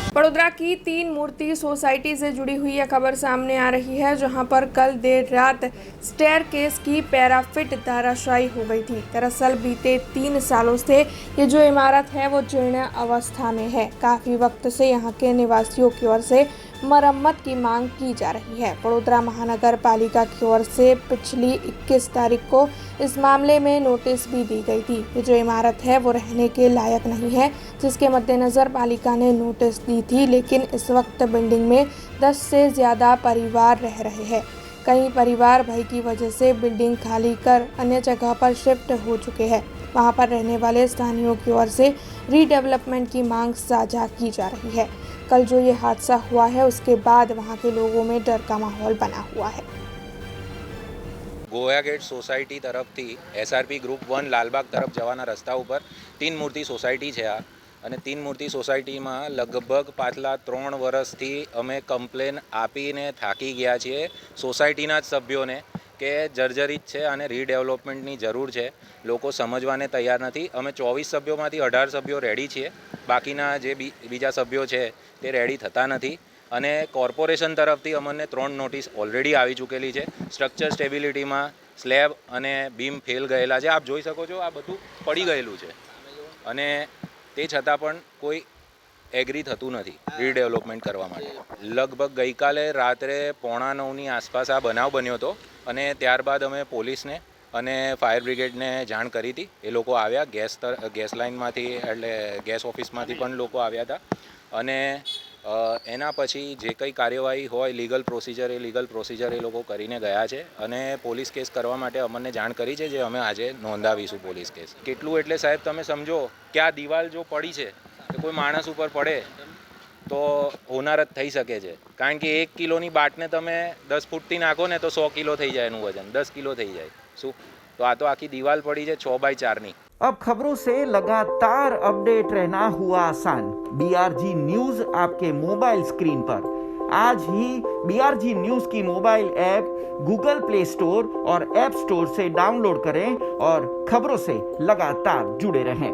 बड़ोदरा की 3 मूर्ति सोसाइटी से जुड़ी हुई यह खबर सामने आ रही है, जहां पर कल देर रात स्टेयरकेस की पैराफिट धराशायी हो गई थी। दरअसल बीते 3 सालों से ये जो इमारत है वो जीर्ण अवस्था में है। काफी वक्त से यहाँ के निवासियों की ओर से मरम्मत की मांग की जा रही है। बड़ोदरा महानगर पालिका की ओर से पिछली 21 तारीख को इस मामले में नोटिस भी दी गई थी। ये जो इमारत है वो रहने के लायक नहीं है, जिसके मद्देनजर पालिका ने नोटिस दी थी, लेकिन इस वक्त बिल्डिंग में 10 से ज़्यादा परिवार रह रहे हैं। कई परिवार भय की वजह से बिल्डिंग खाली कर अन्य जगह पर शिफ्ट हो चुके हैं। वहां पर रहने वाले स्थानीयों की ओर से रीडेवलपमेंट की मांग साझा की जा रही है। कल जो ये हादसा हुआ है उसके बाद वहां के लोगों में डर का माहौल बना हुआ है। गोया गेट सोसायटी तरफथी SRP ग्रुप 1 लालबाग तरफ जवाना रस्ता पर 3 मूर्ति सोसायटी है અને 3 મૂર્તિ સોસાયટીમાં લગભગ પાછલા 3 વર્ષથી અમે કમ્પ્લેન આપીને થાકી ગયા છીએ સોસાયટીના જ સભ્યોને કે જર્જરિત છે અને રીડેવલપમેન્ટની જરૂર છે. લોકો સમજવાને તૈયાર નથી. અમે 24 સભ્યોમાંથી 18 સભ્યો રેડી છીએ, બાકીના જે બીજા સભ્યો છે તે રેડી થતા નથી અને કોર્પોરેશન તરફથી અમને 3 નોટિસ ઓલરેડી આવી ચૂકેલી છે. સ્ટ્રક્ચર સ્ટેબિલિટીમાં સ્લેબ અને બીમ ફેલ ગયેલા છે. આપ જોઈ શકો છો, આ બધું પડી ગયેલું છે અને તે છતાં પણ કોઈ એગ્રી થતું નથી રીડેવલપમેન્ટ કરવા માટે. લગભગ ગઈકાલે રાત્રે 8:45ની આસપાસ આ બનાવ બન્યો હતો અને ત્યારબાદ અમે પોલીસને અને ફાયર બ્રિગેડને જાણ કરી હતી. એ લોકો આવ્યા, ગેસ લાઇનમાંથી એટલે ગેસ ઓફિસમાંથી પણ લોકો આવ્યા હતા અને એના પછી જે કંઈ કાર્યવાહી હોય લીગલ પ્રોસિજર એ લોકો કરીને ગયા છે અને પોલીસ કેસ કરવા માટે અમને જાણ કરી છે, જે અમે આજે નોંધાવીશું પોલીસ કેસ. કેટલું એટલે સાહેબ તમે સમજો કે આ દિવાલ જો પડી છે તો કોઈ માણસ ઉપર પડે તો હોનારત થઈ શકે છે, કારણ કે 1 કિલોની બાટને તમે 10 ફૂટથી નાખો ને તો 100 કિલો થઈ જાય, એનું વજન 10 કિલો થઈ જાય. શું તો આ તો આખી દિવાલ પડી છે 6x4ની. अब खबरों से लगातार अपडेट रहना हुआ आसान। BRG न्यूज आपके मोबाइल स्क्रीन पर। आज ही BRG न्यूज की mobile app Google play store और ऐप स्टोर से डाउनलोड करें और खबरों से लगातार जुड़े रहें।